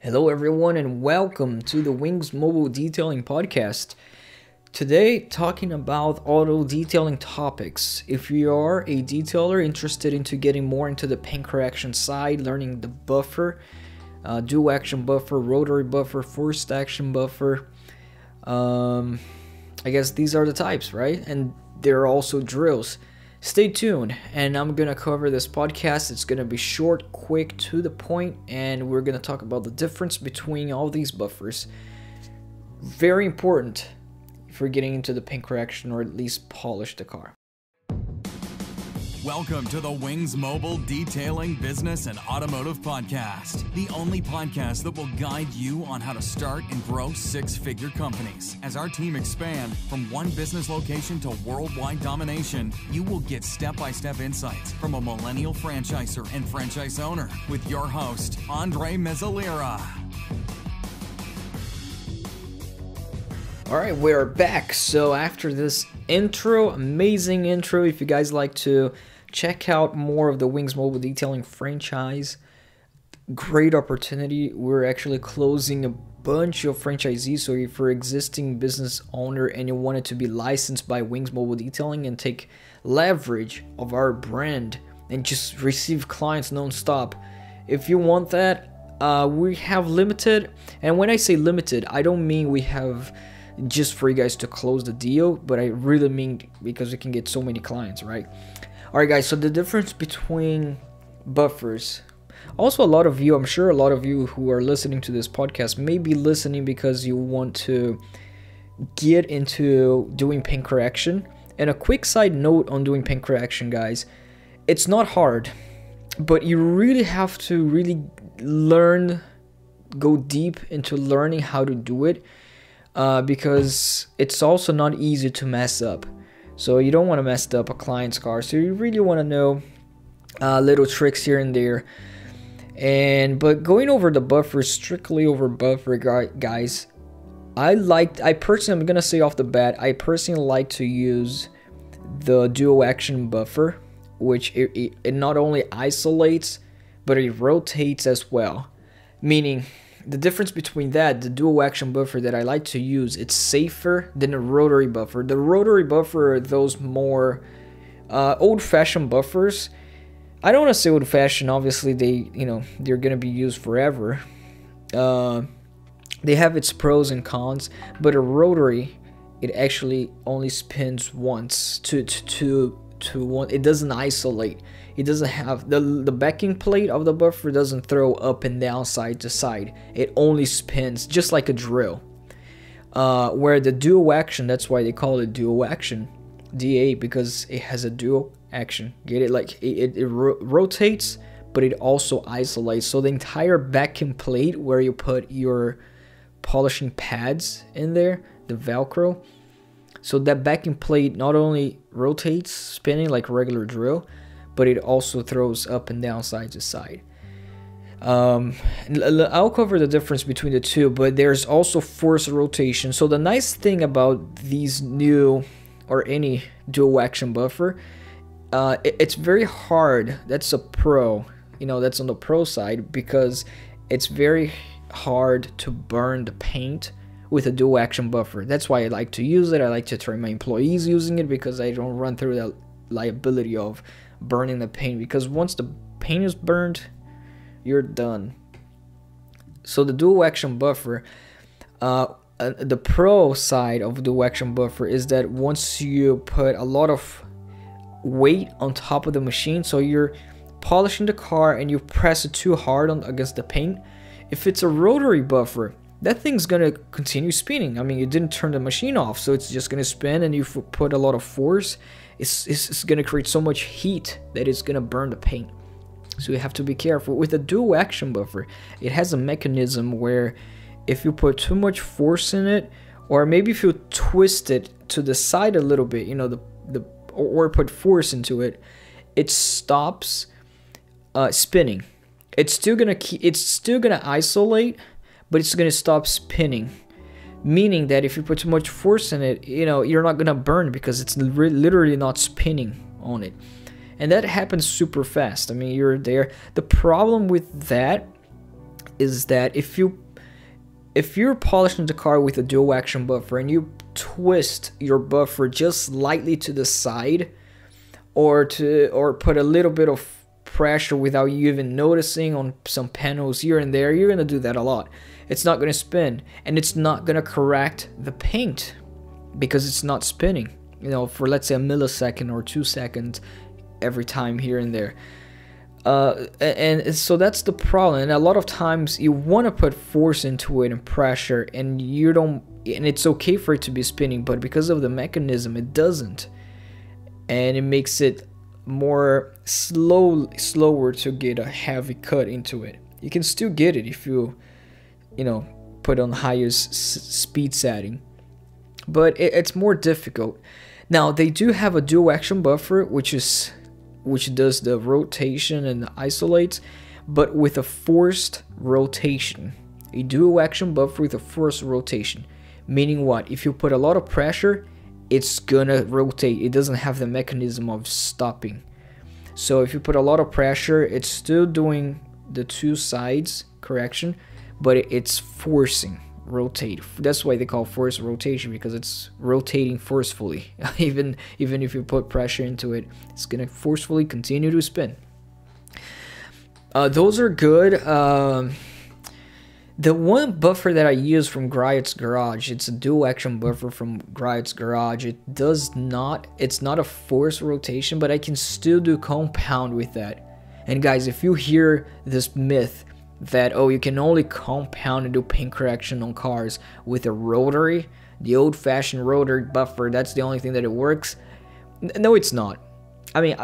Hello, everyone, and welcome to the Wings Mobile Detailing Podcast. Today, talking about auto detailing topics. If you are a detailer interested into getting more into the paint correction side, learning the buffer, dual action buffer, rotary buffer, forced action buffer, I guess these are the types, right? And there are also drills. Stay tuned, and I'm going to cover this podcast. It's going to be short, quick, to the point, and we're going to talk about the difference between all these buffers. Very important if you're getting into the paint correction or at least polish the car. Welcome to the Wings Mobile Detailing Business and Automotive Podcast, the only podcast that will guide you on how to start and grow six-figure companies. As our team expand from one business location to worldwide domination, you will get step-by-step insights from a millennial franchisor and franchise owner with your host, Andre Mezzalera. All right, we're back. So after this intro, amazing intro, if you guys like to check out more of the Wings Mobile Detailing franchise, great opportunity. We're actually closing a bunch of franchisees. So if you're an existing business owner and you wanted to be licensed by Wings Mobile Detailing and take leverage of our brand and just receive clients non-stop, if you want that, we have limited. And when I say limited, I don't mean we have just for you guys to close the deal, but I really mean because we can get so many clients, right? Alright guys, so the difference between buffers. Also, a lot of you, I'm sure a lot of you who are listening to this podcast may be listening because you want to get into doing paint correction. And a quick side note on doing paint correction, guys, it's not hard, but you really have to really learn, go deep into learning how to do it, because it's also not easy to mess up. So you don't want to mess up a client's car. So you really want to know little tricks here and there. But going over the buffer, strictly over buffer, guys, I personally, I'm gonna say off the bat, I personally like to use the dual action buffer, which it not only isolates, but it rotates as well. Meaning, the difference between that, the dual action buffer that I like to use, it's safer than a rotary buffer. The rotary buffer are those more old-fashioned buffers. I don't want to say old-fashioned. Obviously, they're gonna be used forever. They have its pros and cons, but a rotary, it actually only spins once to one. It doesn't isolate. It doesn't have the backing plate of the buffer doesn't throw up and down side to side. It only spins just like a drill. Where the dual action, that's why they call it dual action, DA, because it has a dual action. Get it? Like it rotates, but it also isolates. So the entire backing plate where you put your polishing pads in there, the Velcro. So that backing plate not only rotates, spinning like a regular drill, but it also throws up and down side to side. I'll cover the difference between the two, but there's also forced rotation. So the nice thing about these new or any dual action buffer, it's very hard. That's a pro, that's on the pro side, because it's very hard to burn the paint with a dual action buffer. That's why I like to use it. I like to train my employees using it because I don't run through that liability of burning the paint, because once the paint is burned, you're done. So the dual action buffer, the pro side of dual action buffer is that once you put a lot of weight on top of the machine, so you're polishing the car and you press it too hard against the paint, if it's a rotary buffer, that thing's gonna continue spinning. I mean, you didn't turn the machine off, so it's just gonna spin, and you put a lot of force, it's gonna create so much heat that it's gonna burn the paint. So you have to be careful. With a dual action buffer, it has a mechanism where if you put too much force in it, or maybe if you twist it to the side a little bit, or put force into it, it stops spinning. It's still gonna isolate, but it's gonna stop spinning. Meaning that if you put too much force in it, you're not gonna burn because it's literally not spinning on it. And that happens super fast. I mean, you're there. The problem with that is that if you're polishing the car with a dual action buffer and you twist your buffer just slightly to the side, or put a little bit of pressure without you even noticing on some panels here and there, you're gonna do that a lot. It's not gonna spin, and it's not gonna correct the paint because it's not spinning, for let's say a millisecond or 2 seconds every time here and there. And so that's the problem. And a lot of times you want to put force into it and pressure, and you don't, and it's okay for it to be spinning, but because of the mechanism it doesn't, and it makes it more slower to get a heavy cut into it. You can still get it if you put on highest speed setting, but it's more difficult. Now they do have a dual action buffer which does the rotation and isolates, but with a forced rotation. A dual action buffer with a forced rotation, meaning what? If you put a lot of pressure, it's gonna rotate. It doesn't have the mechanism of stopping. So if you put a lot of pressure, it's still doing the two sides correction, but it's forcing rotate. That's why they call forced rotation, because it's rotating forcefully. even if you put pressure into it, it's gonna forcefully continue to spin. Those are good. The one buffer that I use from Griot's Garage, it's a dual action buffer from Griot's Garage. It's not a forced rotation, but I can still do compound with that. And guys, if you hear this myth that, you can only compound and do paint correction on cars with a rotary, the old-fashioned rotary buffer, that's the only thing that it works. No, it's not. I mean,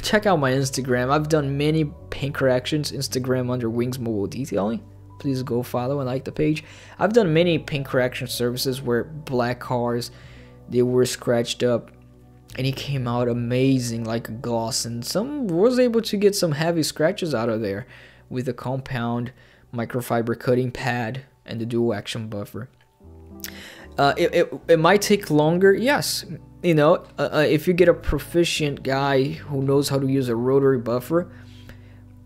check out my Instagram. I've done many paint corrections. Instagram under Wings Mobile Detailing. Please go follow and like the page. I've done many paint correction services where black cars, they were scratched up and it came out amazing like a gloss, and some was able to get some heavy scratches out of there with a compound microfiber cutting pad and the dual action buffer. It might take longer, yes. If you get a proficient guy who knows how to use a rotary buffer,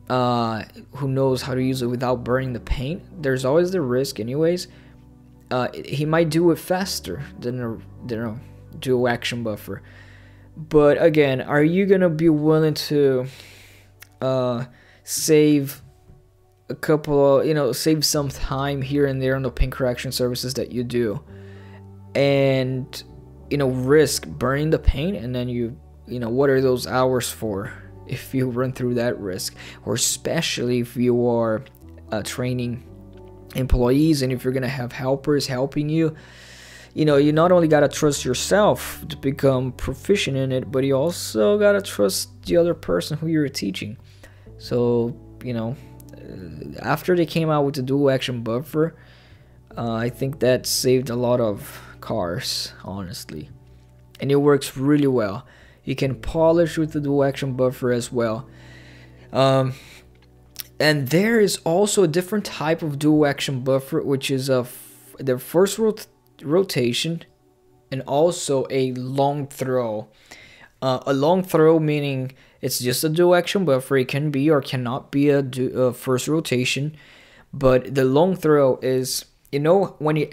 who knows how to use it without burning the paint, there's always the risk anyways. He might do it faster than a dual action buffer. But again, are you gonna be willing to save a couple of, save some time here and there on the paint correction services that you do, and risk burning the paint, and then what are those hours for if you run through that risk? Or especially if you are training employees, and if you're gonna have helpers helping you, you not only gotta trust yourself to become proficient in it, but you also gotta trust the other person who you're teaching. So after they came out with the dual action buffer, I think that saved a lot of cars, honestly, and it works really well. You can polish with the dual action buffer as well. And there is also a different type of dual action buffer, which is the first rotation and also a long throw. A long throw meaning it's just a dual action buffer. It can be or cannot be a first rotation, but the long throw is, when it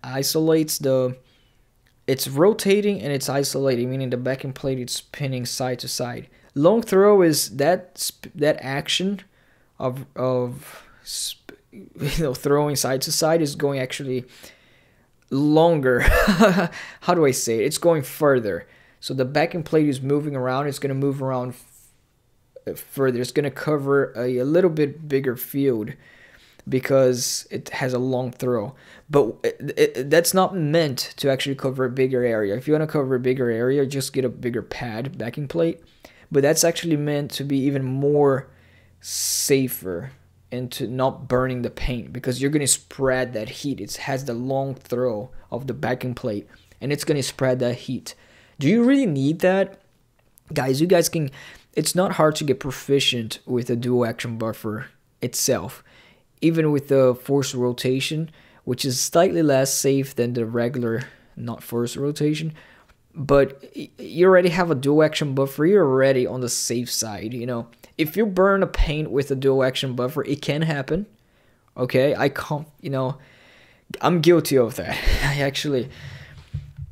isolates it's rotating and it's isolating, meaning the backing plate is spinning side to side. Long throw is that action of throwing side to side is going actually longer. How do I say it? It's going further. So the backing plate is moving around. It's going to move around further. It's going to cover a little bit bigger field because it has a long throw. But that's not meant to actually cover a bigger area. If you want to cover a bigger area, just get a bigger pad backing plate. But that's actually meant to be even more safer and to not burning the paint, because you're going to spread that heat. It has the long throw of the backing plate, and it's going to spread that heat. Do you really need that? Guys, you guys can... It's not hard to get proficient with a dual action buffer itself. Even with the forced rotation, which is slightly less safe than the regular not forced rotation. But you already have a dual action buffer. You're already on the safe side, if you burn a paint with a dual action buffer, it can happen. Okay, I can't, I'm guilty of that.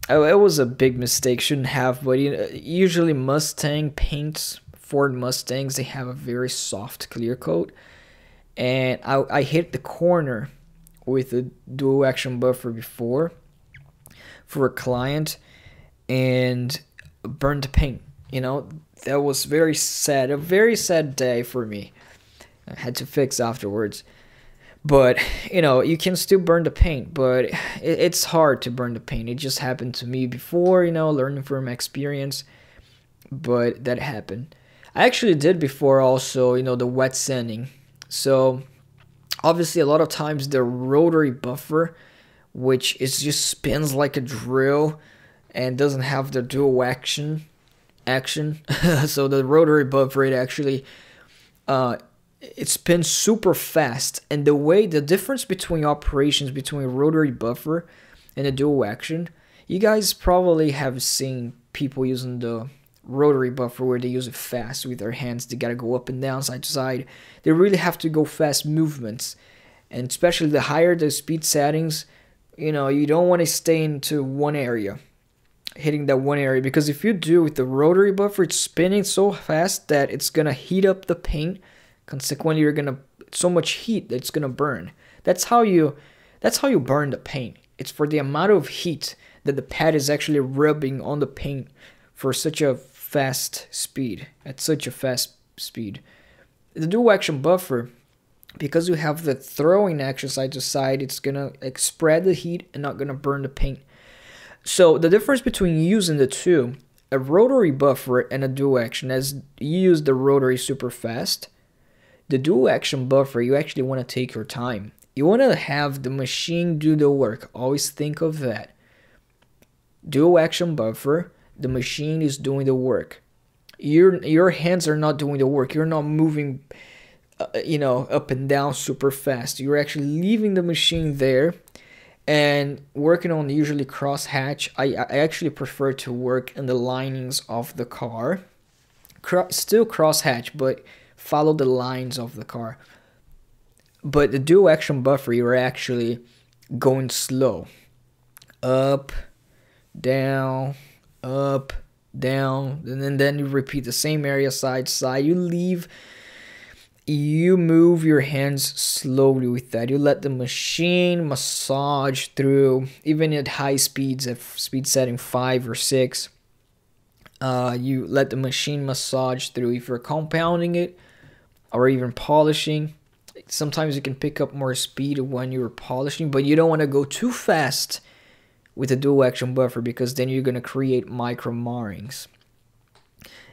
It was a big mistake, shouldn't have, but usually Mustang paints, Ford Mustangs, they have a very soft clear coat, and I hit the corner with a dual action buffer before for a client and burned the paint. That was very sad, a very sad day for me. I had to fix afterwards. But, you can still burn the paint, but it's hard to burn the paint. It just happened to me before, learning from experience, but that happened. I actually did before also, the wet sanding. So, obviously, a lot of times the rotary buffer, which is just spins like a drill and doesn't have the dual action. So, the rotary buffer, it actually... it spins super fast, and the difference between operations between a rotary buffer and a dual action, you guys probably have seen people using the rotary buffer where they use it fast with their hands. They gotta go up and down, side to side. They really have to go fast movements, and especially the higher the speed settings, you don't want to stay into one area, hitting that one area, because if you do with the rotary buffer, it's spinning so fast that it's gonna heat up the paint. Consequently, you're gonna so much heat that it's gonna burn. That's how you burn the paint. It's for the amount of heat that the pad is actually rubbing on the paint for such a fast speed. At such a fast speed, the dual action buffer, because you have the throwing action side to side, it's gonna spread the heat and not gonna burn the paint. So the difference between using the two, a rotary buffer and a dual action, as you use the rotary super fast. The dual action buffer, you actually want to take your time. You want to have the machine do the work. Always think of that. Dual action buffer, the machine is doing the work. Your hands are not doing the work. You're not moving, up and down super fast. You're actually leaving the machine there and working on usually crosshatch. I actually prefer to work in the linings of the car. Still crosshatch, but follow the lines of the car. But the dual action buffer, you're actually going slow. Up, down, and then you repeat the same area side to side. You move your hands slowly with that. You let the machine massage through, even at high speeds, at speed setting 5 or 6. You let the machine massage through. If you're compounding it, or even polishing, sometimes you can pick up more speed when you're polishing, but you don't want to go too fast with a dual action buffer, because then you're going to create micro marrings,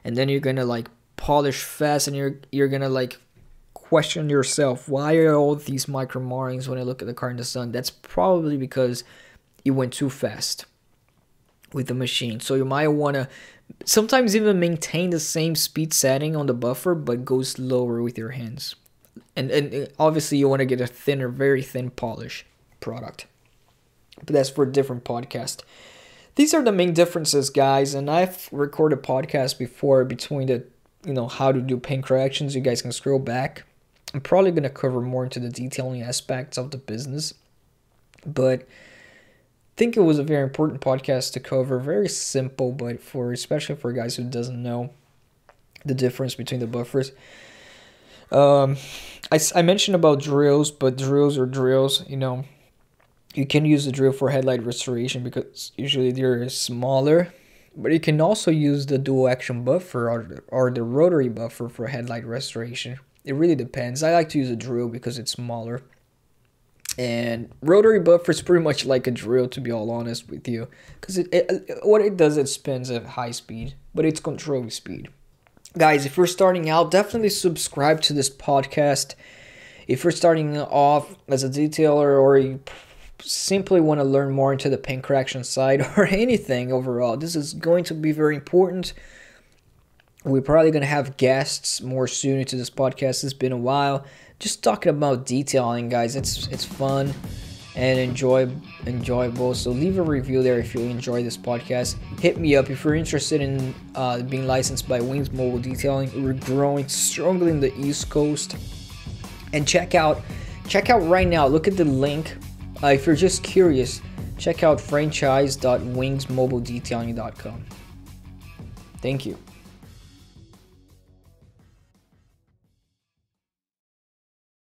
and then you're going to polish fast, and you're going to question yourself, why are all these micro marrings when I look at the car in the sun? That's probably because you went too fast with the machine. So you might want to sometimes even maintain the same speed setting on the buffer, but go slower with your hands. And obviously you want to get a thinner, very thin polish product. But that's for a different podcast. These are the main differences, guys. And I've recorded podcasts before between the, how to do paint corrections. You guys can scroll back. I'm probably going to cover more into the detailing aspects of the business. But think it was a very important podcast to cover. Very simple, but especially for guys who doesn't know the difference between the buffers. I mentioned about drills, but drills are drills. You can use the drill for headlight restoration because usually they're smaller. But you can also use the dual action buffer or the rotary buffer for headlight restoration. It really depends. I like to use a drill because it's smaller. And rotary buffer is pretty much like a drill, to be all honest with you, because what it does, it spins at high speed, but it's controlling speed. Guys, if you're starting out, definitely subscribe to this podcast. If you're starting off as a detailer, or you simply want to learn more into the paint correction side, or anything overall, this is going to be very important. We're probably going to have guests more soon into this podcast. It's been a while. Just talking about detailing, guys. It's fun. and enjoyable. So leave a review there if you enjoy this podcast. Hit me up if you're interested in being licensed by Wings Mobile Detailing. We're growing strongly in the East Coast. And check out right now. Look at the link. If you're just curious, check out franchise.wingsmobiledetailing.com. Thank you.